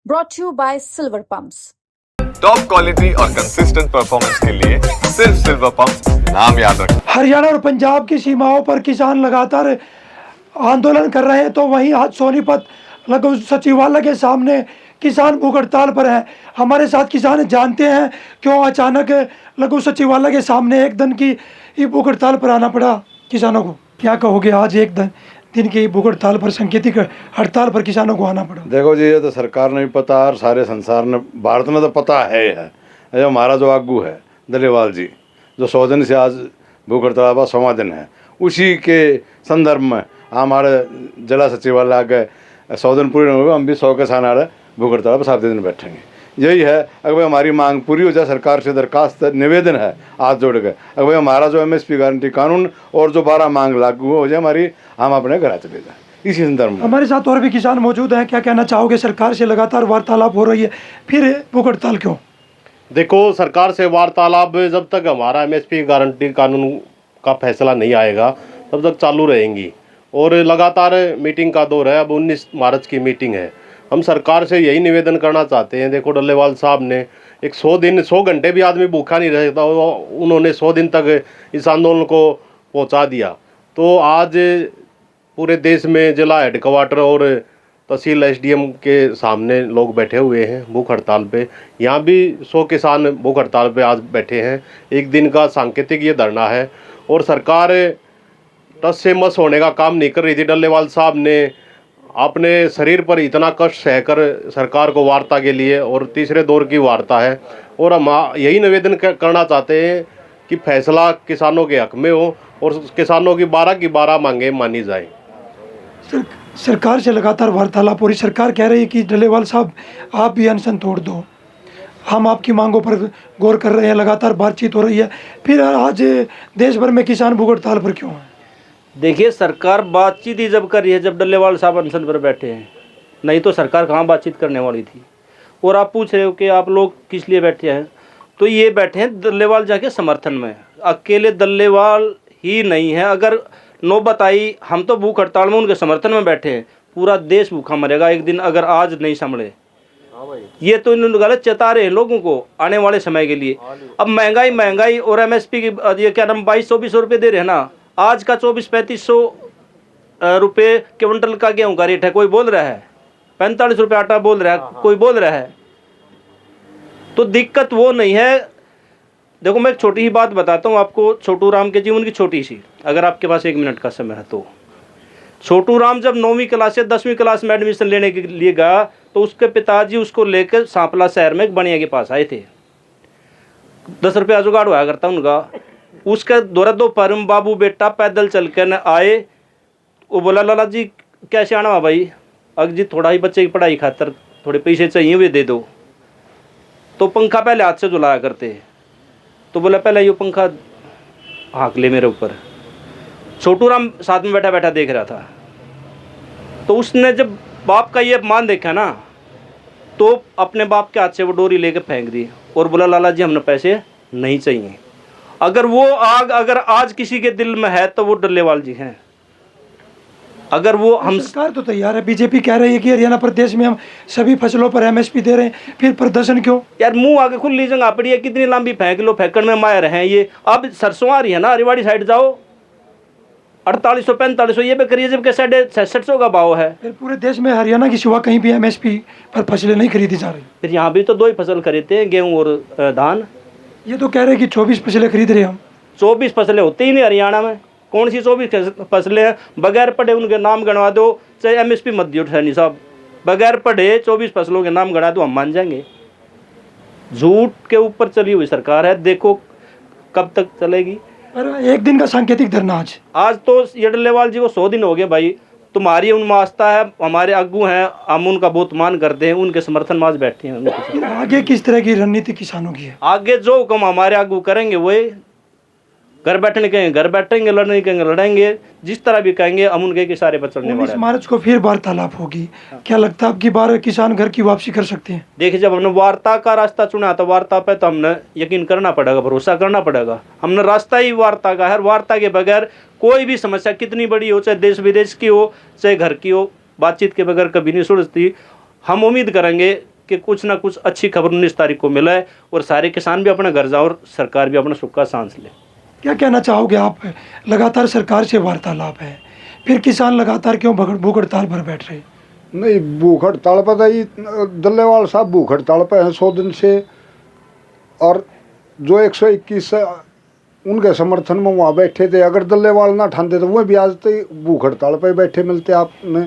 brought to you by Silver Pumps. Top quality और consistent performance के लिए सिर्फ सिल्वर पंप्स नाम याद रखें। हरियाणा और पंजाब की सीमाओं पर किसान लगातार आंदोलन कर रहे हैं, तो वहीं आज सोनीपत लघु सचिवालय के सामने किसान भूख हड़ताल पर हैं। हमारे साथ किसान जानते हैं क्यों अचानक लघु सचिवालय के सामने एक दिन की भूख हड़ताल पर आना पड़ा किसानों को। क्या कहोगे, आज एक दिन की भूख हड़ताल पर, सांकेतिक हड़ताल पर किसानों को आना पड़ा? देखो जी, ये तो सरकार ने भी पता और सारे संसार ने, भारत में तो पता है। ये हमारा जो आगू है डल्लेवाल जी, जो 100 दिन से आज भूख हड़ताल का 100वां दिन है, उसी के संदर्भ में हमारे जिला सचिवालय आगे 100 दिन पूरे हुए, हम भी 100 के साथ आ रहे भूख हड़ताल पर 7 दिन बैठेंगे। यही है, अगर भाई हमारी मांग पूरी हो जाए, सरकार से दरखास्त निवेदन है हाथ जोड़ के, अगर भाई हमारा जो MSP गारंटी कानून और जो 12 मांग लागू हो जाए हमारी, हम अपने घर चले जाए। इसी संदर्भ में हमारे साथ और भी किसान मौजूद हैं। क्या कहना चाहोगे? सरकार से लगातार वार्तालाप हो रही है, फिर भूख हड़ताल क्यों? देखो, सरकार से वार्तालाप जब तक हमारा MSP गारंटी कानून का फैसला नहीं आएगा तब तक चालू रहेंगी और लगातार मीटिंग का दौर है। अब 19 मार्च की मीटिंग है। हम सरकार से यही निवेदन करना चाहते हैं। देखो, डल्लेवाल साहब ने एक 100 घंटे भी आदमी भूखा नहीं रहता, उन्होंने 100 दिन तक इस आंदोलन को पहुंचा दिया। तो आज पूरे देश में जिला हेडक्वार्टर और तहसील SDM के सामने लोग बैठे हुए हैं भूख हड़ताल पे। यहाँ भी 100 किसान भूख हड़ताल पे आज बैठे हैं। एक दिन का सांकेतिक ये धरना है और सरकार टस से मस होने का काम नहीं कर रही थी। डल्लेवाल साहब ने अपने शरीर पर इतना कष्ट सहकर सरकार को वार्ता के लिए, और तीसरे दौर की वार्ता है, और हम यही निवेदन करना चाहते हैं कि फैसला किसानों के हक में हो और किसानों की 12 मांगें मानी जाएं। सरकार से लगातार वार्तालाप हो रही, सरकार कह रही है कि डल्लेवाल साहब आप भी अनशन तोड़ दो, हम आपकी मांगों पर गौर कर रहे हैं, लगातार बातचीत हो रही है, फिर आज देश भर में किसान भूख हड़ताल पर क्यों है? देखिए, सरकार बातचीत ही जब कर रही है जब डल्लेवाल साहब अनशन पर बैठे हैं, नहीं तो सरकार कहाँ बातचीत करने वाली थी। और आप पूछ रहे हो कि आप लोग किस लिए बैठे हैं, तो ये बैठे हैं डल्लेवाल जाके समर्थन में। अकेले डल्लेवाल ही नहीं है, अगर नौबत आई, हम तो भूख हड़ताल में उनके समर्थन में बैठे हैं। पूरा देश भूखा मरेगा एक दिन अगर आज नहीं संभले। ये तो इन्होंने गलत चेता रहे हैं लोगों को आने वाले समय के लिए। अब महंगाई और MSP की ये क्या नाम 2200-2400 रुपये दे रहे हैं ना, आज का 2400-3500 रुपये क्विंटल का गेहूं का रेट है। कोई बोल रहा है 45 रुपये आटा बोल रहा है, कोई बोल रहा है। तो दिक्कत वो नहीं है। देखो, मैं एक छोटी ही बात बताता हूँ आपको, छोटू राम के जीवन की छोटी सी, अगर आपके पास 1 मिनट का समय है तो। छोटू राम जब 9वीं क्लास से 10वीं क्लास में एडमिशन लेने के लिए गया तो उसके पिताजी उसको लेकर सांपला शहर में एक बनिया के पास आए थे। 10 रुपया जुगाड़ हुआ करता उनका। उसके दोपहर में बाबू बेटा पैदल चल कर आए। वो बोला, लाला जी कैसे आना हुआ भाई? अगर जी थोड़ा ही बच्चे की पढ़ाई खातर थोड़े पैसे चाहिए, वे दे दो। तो पंखा पहले हाथ से झुलाया करते, तो बोला पहले ये पंखा हाँक ले मेरे ऊपर। छोटू राम साथ में बैठा बैठा देख रहा था। तो उसने जब बाप का ये अपमान देखा ना, तो अपने बाप के हाथ से वो डोरी लेकर फेंक दी और बोला, लाला जी हमने पैसे नहीं चाहिए। अगर वो आग अगर आज किसी के दिल में है तो वो डल्लेवाल जी हैं। अगर वो हम सरकार तो तैयार है, बीजेपी कह रही है कि हरियाणा प्रदेश में हम सभी फसलों पर MSP दे रहे हैं, फिर प्रदर्शन क्यों? यार मुंह आगे खुली जगह पड़ी है, कितनी लंबी फेंक लो, फेंकण में मायर हैं ये। अब सरसों आ रही है ना, हरिवाड़ी साइड जाओ 4800-4500 ये पे करिए, जबकि 650 का भाव है। फिर पूरे देश में हरियाणा की सिवा कहीं भी MSP पर फसलें नहीं खरीदी जा रही। फिर यहाँ भी तो 2 ही फसल खरीदते हैं, गेहूँ और धान। ये तो कह रहे हैं कि 24 फसलें खरीद रहे हैं हम। 24 फसलें होती ही नहीं हरियाणा में। कौन सी 24 फसलें हैं? बगैर पढ़े उनके नाम गणवा दो, चाहे MSP मत दियो सैनी साहब, बगैर पढ़े 24 फसलों के नाम गणा दो, हम मान जाएंगे। झूठ के ऊपर चली हुई सरकार है, देखो कब तक चलेगी। पर एक दिन का सांकेतिक धरना आज तो ये डल्लेवाल जी को 100 दिन हो गए भाई। तुम्हारी उनमें आस्था है, हमारे आगू हैं, हम उनका बहुत मान करते हैं, उनके समर्थन में आज बैठे हैं। आगे किस तरह की रणनीति किसानों की है? आगे जो हुक्म हमारे आगू करेंगे वही। घर बैठने कहेंगे घर बैठेंगे, लड़ने कहेंगे लड़ेंगे, जिस तरह भी कहेंगे हम उनके सारे बचने वाले। 19 मार्च को फिर वार्तालाप होगी, क्या लगता है अब की बार किसान घर की वापसी कर सकते हैं? देखिए, जब हमने वार्ता का रास्ता चुना तो वार्ता पे तो हमने यकीन करना पड़ेगा, भरोसा करना पड़ेगा। हमने रास्ता ही वार्ता का है। वार्ता के बगैर कोई भी समस्या कितनी बड़ी हो, चाहे देश विदेश की हो, चाहे घर की हो, बातचीत के बगैर कभी नहीं सुलझती। हम उम्मीद करेंगे कि कुछ ना कुछ अच्छी खबर 19 तारीख को मिला है और सारे किसान भी अपना घर जाओ और सरकार भी अपना सुख का सांस ले। क्या कहना चाहोगे आप? लगातार सरकार से वार्तालाप है, फिर किसान लगातार क्यों भूख हड़ताल पर बैठ रहे? नहीं, भूख हड़ताल पर ही डल्लेवाल साहब भूख हड़ताल पर हैं 100 दिन से, और जो 121 उनके समर्थन में वहाँ बैठे थे, अगर डल्लेवाल ना ठानते तो वो भी आज तो भूख हड़ताल पर बैठे मिलते। आपने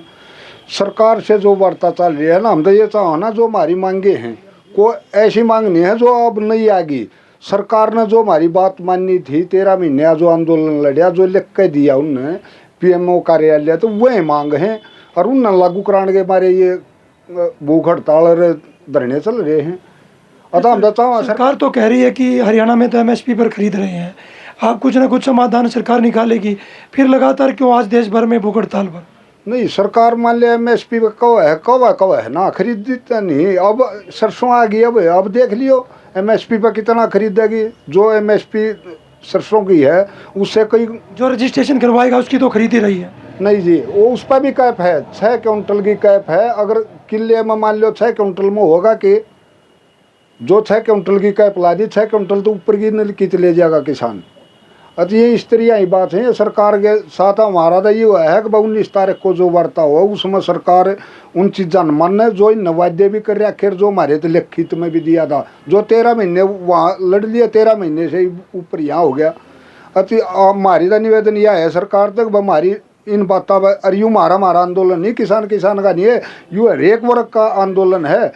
सरकार से जो वार्ता चल रही है ना, हम तो ये चाहो ना, जो हमारी मांगे हैं कोई ऐसी मांग नहीं है जो अब नहीं आएगी। सरकार ने जो हमारी बात माननी थी 13 महीने जो आंदोलन लड़िया, जो लिख के दिया उनने PMO कार्यालय, तो वही मांग है और उन लागू कराने के बारे ये भूख हड़ताल और धरने चल रहे हैं। अतः हम तो सरकार तो कह रही है कि हरियाणा में तो MSP पर खरीद रहे हैं, आप कुछ ना कुछ समाधान सरकार निकालेगी, फिर लगातार क्यों आज देश भर में भूख हड़ताल पर? नहीं, सरकार मान लिया MSP पर कव है ना, खरीदता नहीं। अब सरसों आ गई, अब देख लियो MSP पर कितना खरीदेगी। जो MSP सरसों की है उससे कई, जो रजिस्ट्रेशन करवाएगा उसकी तो खरीद ही रही है। नहीं जी, वो उस पर भी कैप है, 6 क्विंटल की कैप है। अगर किले में मान लो 6 क्विंटल में होगा कि जो 6 क्विंटल की कैप ला दी, 6 क्विंटल तो ऊपर की चले जाएगा किसान। अतः ये इस तरह ही बात है। सरकार के साथ हमारा तो ये है कि 19 तारीख को जो वार्ता हो उसमें सरकार उन चीज़ा न माने जो इन वादे भी कर रहा, खैर जो हमारे तो लिखित में भी दिया था, जो 13 महीने वहाँ लड़ लिया, 13 महीने से ऊपर यहाँ हो गया। अति हमारी तो निवेदन यह है सरकार तक, हमारी इन बातों पर, और यूँ हमारा आंदोलन नहीं किसान का नहीं है, यूँ हर एक वर्ग का आंदोलन है।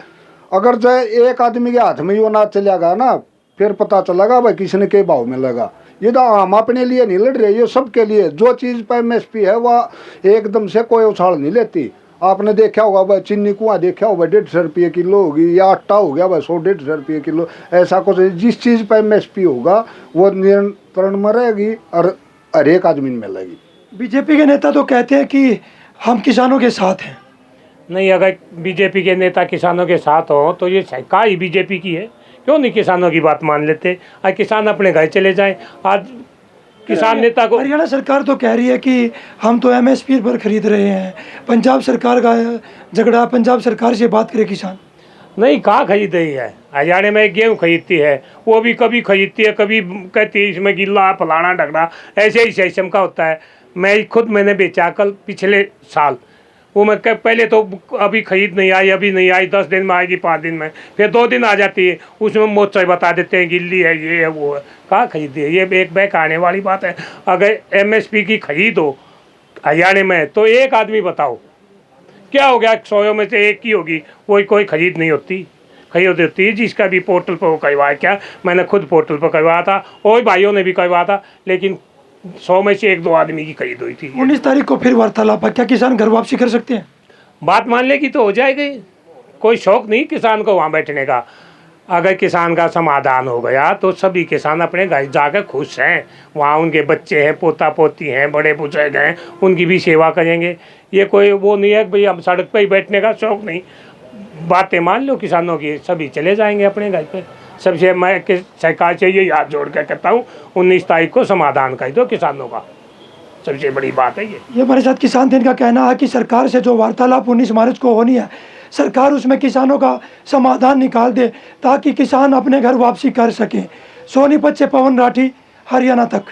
अगर जो एक आदमी के हाथ में यो ना चलेगा ना, फिर पता चलेगा भाई किसने के भाव में लगा। ये तो हम अपने लिए नहीं लड़ रहे, ये सबके लिए। जो चीज़ पर MSP है वह एकदम से कोई उछाल नहीं लेती। आपने देखा होगा भाई, चीनी कुआं देखा होगा 150 रुपये किलो होगी, या आटा हो गया भाई 100-150 रुपये किलो, ऐसा कुछ। जिस चीज़ पर MSP होगा वो नियंत्रण में रहेगी और हर एक आदमी में मिलेगी। बीजेपी के नेता तो कहते हैं कि हम किसानों के साथ हैं। नहीं, अगर बीजेपी के नेता किसानों के साथ हो तो ये सरकार ही बीजेपी की है, क्यों नहीं किसानों की बात मान लेते? आज किसान अपने घर चले जाए। आज किसान नेता को, हरियाणा सरकार तो कह रही है कि हम तो MSP पर खरीद रहे हैं, पंजाब सरकार का झगड़ा, पंजाब सरकार से बात करे किसान। नहीं, कहाँ खरीद रही है? हरियाणा में गेहूँ खरीदती है, वो भी कभी खरीदती है, कभी कहती है इसमें गिल्ला फलाना ढगड़ा, ऐसे ही सिस्टम का होता है। मैंने बेचा कल पिछले साल, वो मैं पहले तो अभी खरीद नहीं आई, अभी नहीं आई, 10 दिन में आएगी, 5 दिन में, फिर 2 दिन आ जाती है, उसमें मोच बता देते हैं गिल्ली है, ये है, वो है। कहाँ खरीदी है? ये एक बैक आने वाली बात है। अगर MSP की खरीद हो हरियाणा में तो एक आदमी बताओ क्या हो गया? 100 में से एक ही होगी, वही कोई खरीद नहीं होती। खरीद होती है जिसका भी पोर्टल पर वो करवाया। क्या मैंने खुद पोर्टल पर करवाया था और भाइयों ने भी करवाया था, लेकिन 100 में से 1-2 आदमी की खरीद हुई थी। 19 तारीख को फिर वार्तालाप, क्या किसान घर वापसी कर सकते हैं? बात मान लेगी तो हो जाएगी, कोई शौक नहीं किसान को वहाँ बैठने का। अगर किसान का समाधान हो गया तो सभी किसान अपने घर जाकर खुश हैं, वहाँ उनके बच्चे हैं, पोता पोती हैं, बड़े बुजुर्ग हैं, उनकी भी सेवा करेंगे। ये कोई वो नहीं है कि भाई हम सड़क पर ही बैठने का शौक नहीं। बातें मान लो किसानों की, सभी चले जाएंगे अपने घर पे। सबसे मैं सरकार से ये हाथ जोड़ कर कहता हूँ 19 तारीख को समाधान कर दो किसानों का, सबसे बड़ी बात है ये। हमारे साथ किसान थे, इनका कहना है कि सरकार से जो वार्तालाप 19 मार्च को होनी है, सरकार उसमें किसानों का समाधान निकाल दे ताकि किसान अपने घर वापसी कर सकें। सोनीपत से पवन राठी, हरियाणा तक।